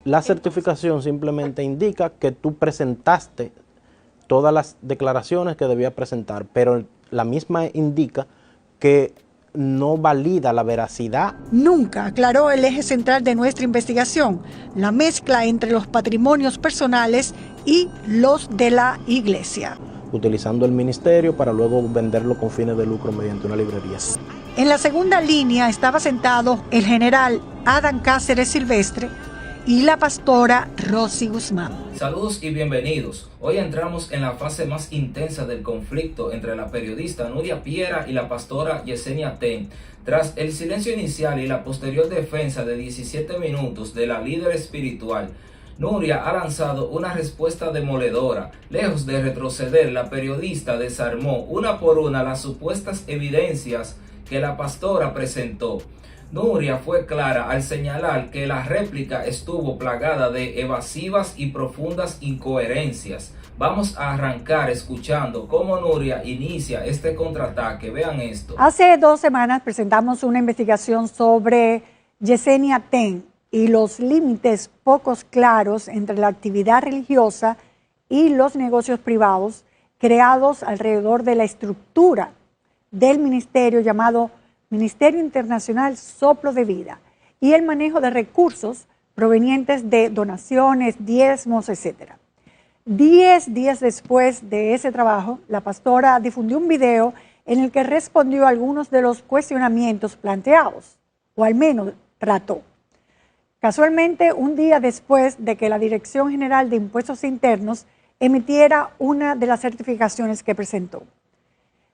La certificación simplemente indica que tú presentaste todas las declaraciones que debía presentar, pero la misma indica que no valida la veracidad. Nunca aclaró el eje central de nuestra investigación, la mezcla entre los patrimonios personales y los de la iglesia, Utilizando el ministerio para luego venderlo con fines de lucro mediante una librería. En la segunda línea estaba sentado el general Adán Cáceres Silvestre y la pastora Rosy Guzmán. Saludos y bienvenidos. Hoy entramos en la fase más intensa del conflicto entre la periodista Nuria Piera y la pastora Yesenia Ten. Tras el silencio inicial y la posterior defensa de 17 minutos de la líder espiritual, Nuria ha lanzado una respuesta demoledora. Lejos de retroceder, la periodista desarmó una por una las supuestas evidencias que la pastora presentó. Nuria fue clara al señalar que la réplica estuvo plagada de evasivas y profundas incoherencias. Vamos a arrancar escuchando cómo Nuria inicia este contraataque. Vean esto. Hace 2 semanas presentamos una investigación sobre Yesenia Ten y los límites pocos claros entre la actividad religiosa y los negocios privados creados alrededor de la estructura del ministerio llamado Ministerio Internacional Soplo de Vida y el manejo de recursos provenientes de donaciones, diezmos, etc. 10 días después de ese trabajo, la pastora difundió un video en el que respondió a algunos de los cuestionamientos planteados, o al menos trató. Casualmente, un día después de que la Dirección General de Impuestos Internos emitiera una de las certificaciones que presentó.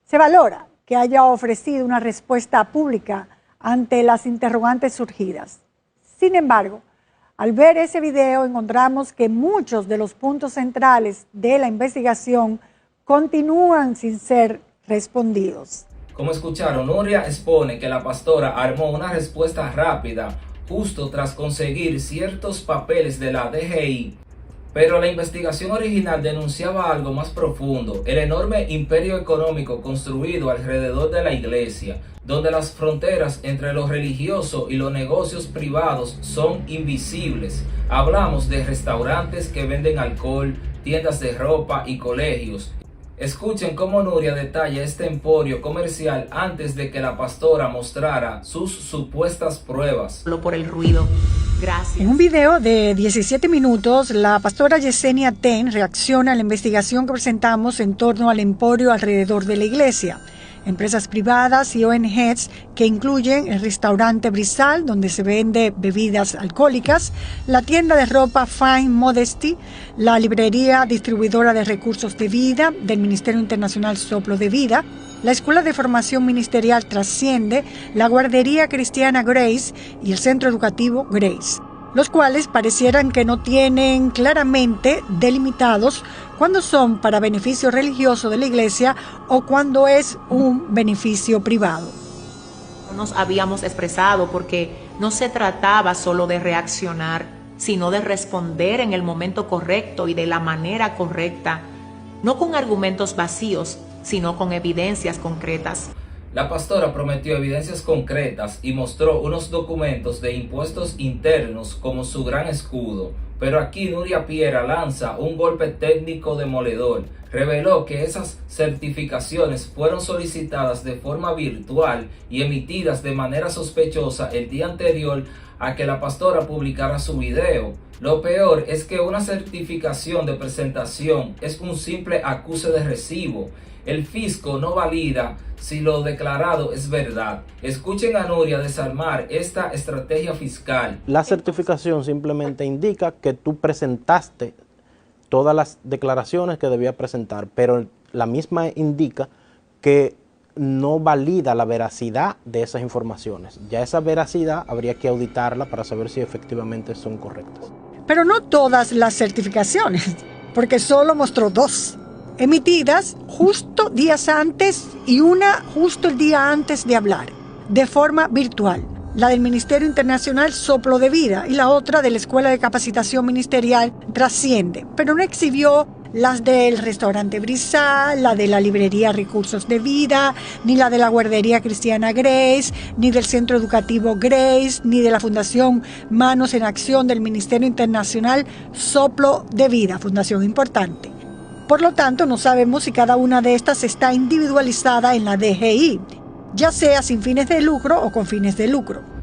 Se valora que haya ofrecido una respuesta pública ante las interrogantes surgidas. Sin embargo, al ver ese video encontramos que muchos de los puntos centrales de la investigación continúan sin ser respondidos. Como escucharon, Nuria expone que la pastora armó una respuesta rápida justo tras conseguir ciertos papeles de la DGI. Pero la investigación original denunciaba algo más profundo, el enorme imperio económico construido alrededor de la iglesia, donde las fronteras entre lo religioso y los negocios privados son invisibles. Hablamos de restaurantes que venden alcohol, tiendas de ropa y colegios. Escuchen cómo Nuria detalla este emporio comercial antes de que la pastora mostrara sus supuestas pruebas. Solo por el ruido. Gracias. En un video de 17 minutos, la pastora Yesenia Ten reacciona a la investigación que presentamos en torno al emporio alrededor de la iglesia. Empresas privadas y ONGs que incluyen el restaurante Brizal, donde se vende bebidas alcohólicas, la tienda de ropa Fine Modesty, la librería distribuidora de recursos de vida del Ministerio Internacional Soplo de Vida, la Escuela de Formación Ministerial Trasciende, la Guardería Cristiana Grace y el Centro Educativo Grace, los cuales parecieran que no tienen claramente delimitados cuándo son para beneficio religioso de la iglesia o cuándo es un beneficio privado. Nos habíamos expresado porque no se trataba solo de reaccionar, sino de responder en el momento correcto y de la manera correcta, no con argumentos vacíos, sino con evidencias concretas. La pastora prometió evidencias concretas y mostró unos documentos de impuestos internos como su gran escudo. Pero aquí Nuria Piera lanza un golpe técnico demoledor. Reveló que esas certificaciones fueron solicitadas de forma virtual y emitidas de manera sospechosa el día anterior a que la pastora publicara su video. Lo peor es que una certificación de presentación es un simple acuse de recibo. El fisco no valida si lo declarado es verdad. Escuchen a Nuria desarmar esta estrategia fiscal. La certificación simplemente indica que tú presentaste todas las declaraciones que debía presentar, pero la misma indica que no valida la veracidad de esas informaciones. Ya esa veracidad habría que auditarla para saber si efectivamente son correctas. Pero no todas las certificaciones, porque solo mostró 2. Emitidas justo días antes y una justo el día antes de hablar, de forma virtual. La del Ministerio Internacional Soplo de Vida y la otra de la Escuela de Capacitación Ministerial Trasciende, pero no exhibió las del restaurante Brizal, la de la librería Recursos de Vida, ni la de la guardería cristiana Grace, ni del centro educativo Grace, ni de la Fundación Manos en Acción del Ministerio Internacional Soplo de Vida, fundación importante. Por lo tanto, no sabemos si cada una de estas está individualizada en la DGI, ya sea sin fines de lucro o con fines de lucro.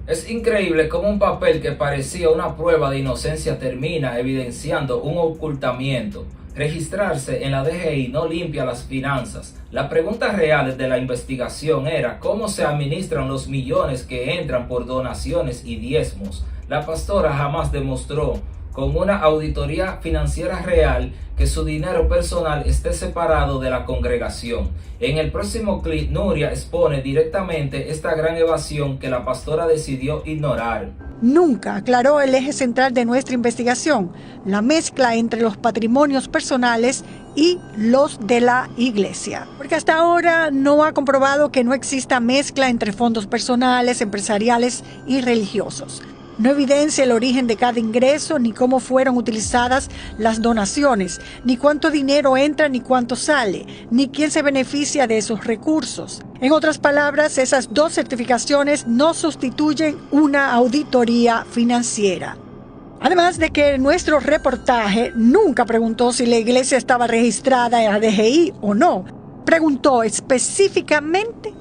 Es increíble cómo un papel que parecía una prueba de inocencia termina evidenciando un ocultamiento. Registrarse en la DGI no limpia las finanzas. La pregunta real de la investigación era cómo se administran los millones que entran por donaciones y diezmos. La pastora jamás demostró con una auditoría financiera real que su dinero personal esté separado de la congregación. En el próximo clip, Nuria expone directamente esta gran evasión que la pastora decidió ignorar. Nunca aclaró el eje central de nuestra investigación, la mezcla entre los patrimonios personales y los de la iglesia. Porque hasta ahora no ha comprobado que no exista mezcla entre fondos personales, empresariales y religiosos. No evidencia el origen de cada ingreso, ni cómo fueron utilizadas las donaciones, ni cuánto dinero entra ni cuánto sale, ni quién se beneficia de esos recursos. En otras palabras, esas dos certificaciones no sustituyen una auditoría financiera. Además de que nuestro reportaje nunca preguntó si la iglesia estaba registrada en la DGI o no. Preguntó específicamente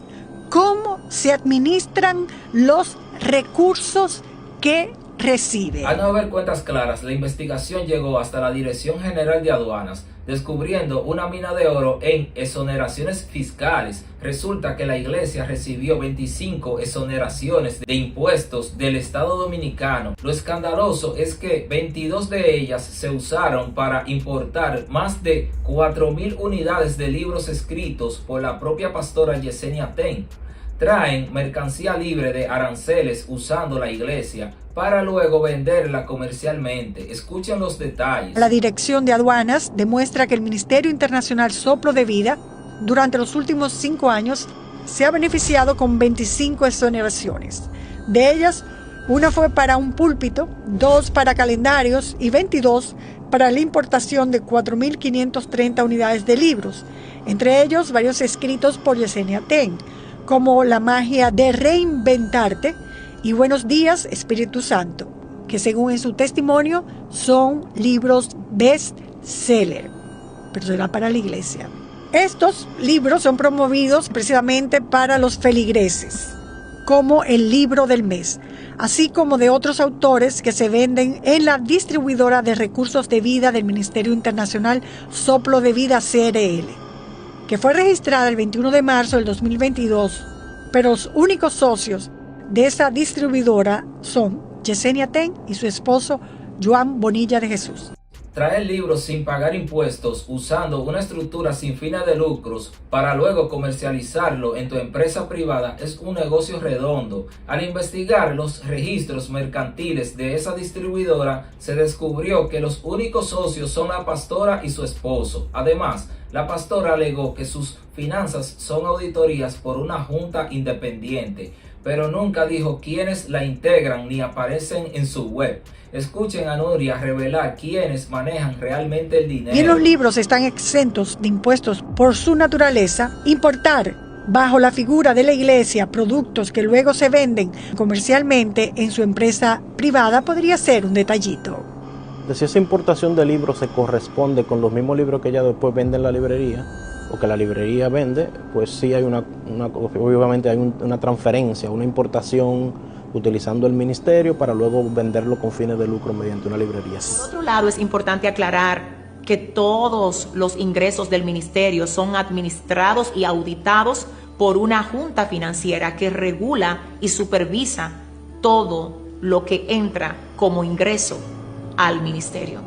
cómo se administran los recursos que recibe. Al no haber cuentas claras, la investigación llegó hasta la Dirección General de Aduanas, descubriendo una mina de oro en exoneraciones fiscales. Resulta que la iglesia recibió 25 exoneraciones de impuestos del Estado Dominicano. Lo escandaloso es que 22 de ellas se usaron para importar más de 4,000 unidades de libros escritos por la propia pastora Yesenia Ten. Traen mercancía libre de aranceles usando la iglesia para luego venderla comercialmente. Escuchen los detalles. La Dirección de Aduanas demuestra que el Ministerio Internacional Soplo de Vida durante los últimos 5 años se ha beneficiado con 25 exoneraciones. De ellas, una fue para un púlpito, 2 para calendarios y 22 para la importación de 4,530 unidades de libros, entre ellos varios escritos por Yesenia Ten, como La magia de reinventarte y Buenos días, Espíritu Santo, que según en su testimonio son libros best-seller, pero será para la iglesia. Estos libros son promovidos precisamente para los feligreses, como el libro del mes, así como de otros autores que se venden en la distribuidora de recursos de vida del Ministerio Internacional Soplo de Vida CRL, que fue registrada el 21 de marzo del 2022, pero los únicos socios de esa distribuidora son Yesenia Ten y su esposo Joan Bonilla de Jesús. Traer libros sin pagar impuestos usando una estructura sin fines de lucros para luego comercializarlo en tu empresa privada es un negocio redondo. Al investigar los registros mercantiles de esa distribuidora, se descubrió que los únicos socios son la pastora y su esposo. Además, la pastora alegó que sus finanzas son auditorías por una junta independiente, pero nunca dijo quiénes la integran ni aparecen en su web. Escuchen a Nuria revelar quiénes manejan realmente el dinero. Y los libros están exentos de impuestos por su naturaleza. Importar bajo la figura de la iglesia productos que luego se venden comercialmente en su empresa privada podría ser un detallito. Si esa importación de libros se corresponde con los mismos libros que ella después vende en la librería, o que la librería vende, pues sí hay obviamente hay una transferencia, una importación utilizando el ministerio para luego venderlo con fines de lucro mediante una librería. Por otro lado, es importante aclarar que todos los ingresos del ministerio son administrados y auditados por una junta financiera que regula y supervisa todo lo que entra como ingreso al ministerio.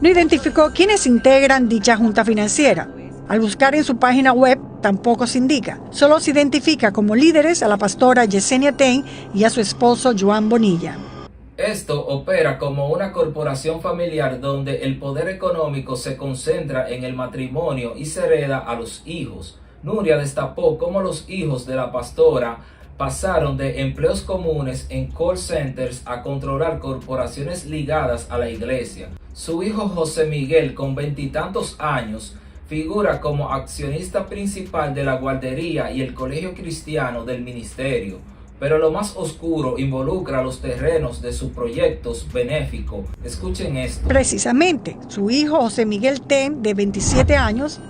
No identificó quiénes integran dicha junta financiera. Al buscar en su página web tampoco se indica. Solo se identifica como líderes a la pastora Yesenia Ten y a su esposo Joan Bonilla. Esto opera como una corporación familiar donde el poder económico se concentra en el matrimonio y se hereda a los hijos. Nuria destapó cómo los hijos de la pastora pasaron de empleos comunes en call centers a controlar corporaciones ligadas a la iglesia. Su hijo José Miguel, con 20 y tantos años, figura como accionista principal de la guardería y el colegio cristiano del ministerio. Pero lo más oscuro involucra los terrenos de sus proyectos benéficos. Escuchen esto. Precisamente, su hijo José Miguel Ten, de 27 años,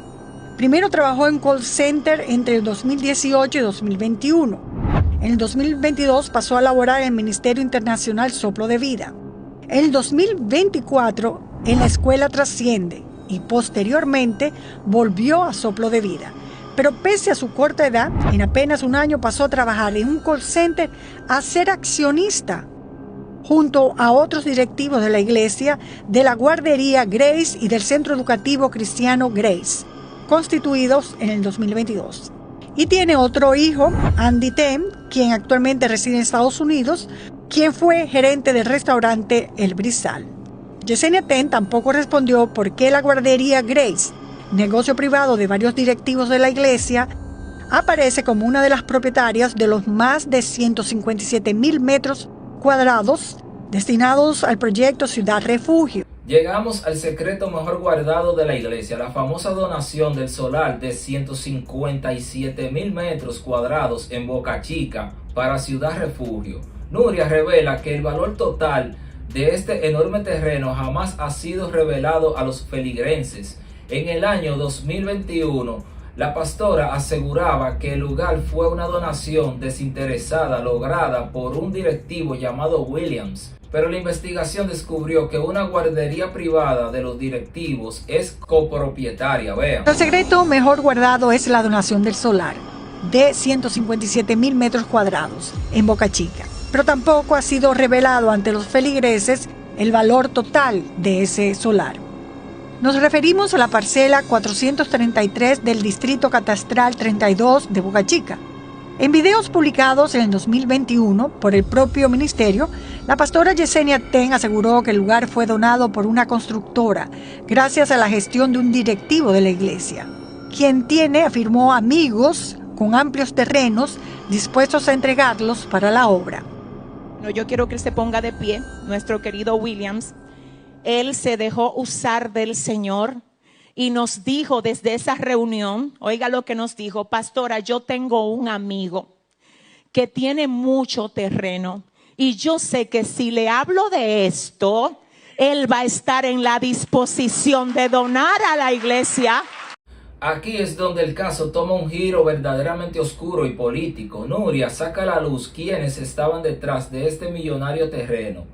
primero trabajó en call center entre el 2018 y 2021. En el 2022 pasó a laborar en el Ministerio Internacional Soplo de Vida. En el 2024 en la escuela Trasciende y posteriormente volvió a Soplo de Vida. Pero pese a su corta edad, en apenas un año pasó a trabajar en un call center a ser accionista junto a otros directivos de la iglesia, de la guardería Grace y del Centro Educativo Cristiano Grace, constituidos en el 2022. Y tiene otro hijo, Andy Ten, quien actualmente reside en Estados Unidos, quien fue gerente del restaurante El Brizal. Yesenia Ten tampoco respondió por qué la guardería Grace, negocio privado de varios directivos de la iglesia, aparece como una de las propietarias de los más de 157,000 metros cuadrados destinados al proyecto Ciudad Refugio. Llegamos al secreto mejor guardado de la iglesia, la famosa donación del solar de 157,000 metros cuadrados en Boca Chica para Ciudad Refugio. Nuria revela que el valor total de este enorme terreno jamás ha sido revelado a los feligreses. En el año 2021, la pastora aseguraba que el lugar fue una donación desinteresada lograda por un directivo llamado Williams. Pero la investigación descubrió que una guardería privada de los directivos es copropietaria. Vean. El secreto mejor guardado es la donación del solar de 157,000 metros cuadrados en Boca Chica. Pero tampoco ha sido revelado ante los feligreses el valor total de ese solar. Nos referimos a la parcela 433 del Distrito Catastral 32 de Boca Chica. En videos publicados en el 2021 por el propio ministerio, la pastora Yesenia Ten aseguró que el lugar fue donado por una constructora gracias a la gestión de un directivo de la iglesia, quien tiene, afirmó, amigos con amplios terrenos dispuestos a entregarlos para la obra. Yo quiero que él se ponga de pie, nuestro querido Williams. Él se dejó usar del Señor y nos dijo desde esa reunión, oiga lo que nos dijo: pastora, yo tengo un amigo que tiene mucho terreno y yo sé que si le hablo de esto, él va a estar en la disposición de donar a la iglesia. Aquí es donde el caso toma un giro verdaderamente oscuro y político. Nuria saca a la luz quienes estaban detrás de este millonario terreno.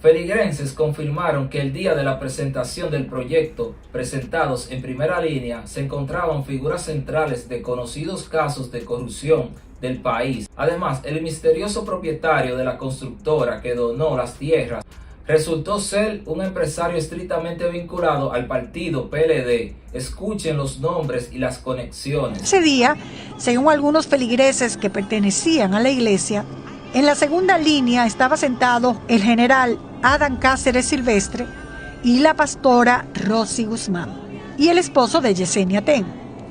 Feligrenses confirmaron que el día de la presentación del proyecto, presentados en primera línea, se encontraban figuras centrales de conocidos casos de corrupción del país. Además, el misterioso propietario de la constructora que donó las tierras resultó ser un empresario estrictamente vinculado al partido PLD. Escuchen los nombres y las conexiones. Ese día, según algunos feligreses que pertenecían a la iglesia, en la segunda línea estaba sentado el general Adán Cáceres Silvestre y la pastora Rosy Guzmán, y el esposo de Yesenia Ten,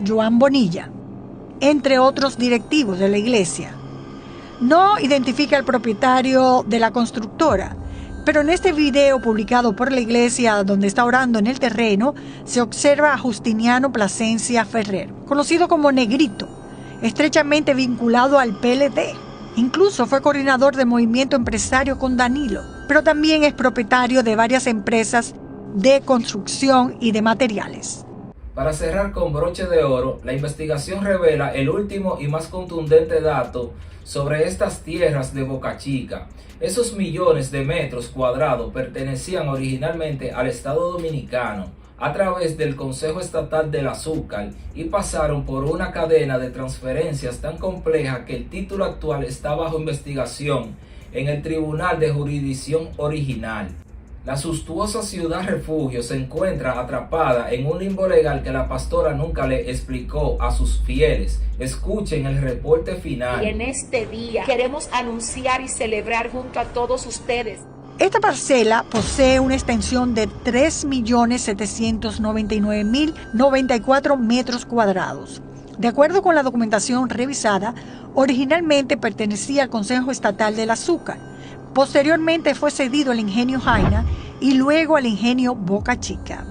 Joan Bonilla, entre otros directivos de la iglesia. No identifica al propietario de la constructora, pero en este video publicado por la iglesia donde está orando en el terreno, se observa a Justiniano Plasencia Ferrer, conocido como Negrito, estrechamente vinculado al PLD. Incluso fue coordinador de movimiento empresario con Danilo, pero también es propietario de varias empresas de construcción y de materiales. Para cerrar con broche de oro, la investigación revela el último y más contundente dato sobre estas tierras de Boca Chica. Esos millones de metros cuadrados pertenecían originalmente al Estado Dominicano a través del Consejo Estatal del Azúcar y pasaron por una cadena de transferencias tan compleja que el título actual está bajo investigación en el Tribunal de Jurisdicción Original. La suntuosa Ciudad Refugio se encuentra atrapada en un limbo legal que la pastora nunca le explicó a sus fieles. Escuchen el reporte final. Y en este día queremos anunciar y celebrar junto a todos ustedes. Esta parcela posee una extensión de 3.799.094 metros cuadrados. De acuerdo con la documentación revisada, Originalmente pertenecía al Consejo Estatal del Azúcar. Posteriormente fue cedido al Ingenio Jaina y luego al Ingenio Boca Chica.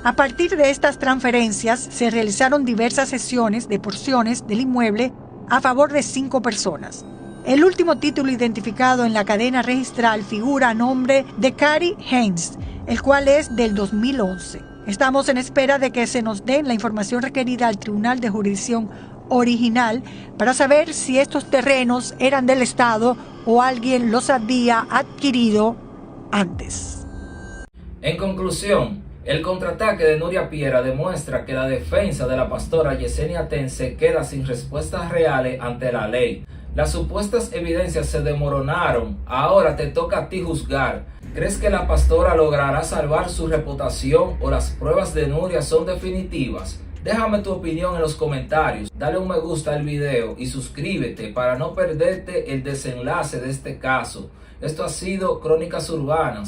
A partir de estas transferencias se realizaron diversas cesiones de porciones del inmueble a favor de 5 personas. El último título identificado en la cadena registral figura a nombre de Cary Haynes, el cual es del 2011. Estamos en espera de que se nos den la información requerida al Tribunal de Jurisdicción original para saber si estos terrenos eran del Estado o alguien los había adquirido antes. En conclusión, el contraataque de Nuria Piera demuestra que la defensa de la pastora Yesenia Ten se queda sin respuestas reales ante la ley. Las supuestas evidencias se desmoronaron, ahora te toca a ti juzgar. ¿Crees que la pastora logrará salvar su reputación o las pruebas de Nuria son definitivas? Déjame tu opinión en los comentarios, dale un me gusta al video y suscríbete para no perderte el desenlace de este caso. Esto ha sido Crónicas Urbanas.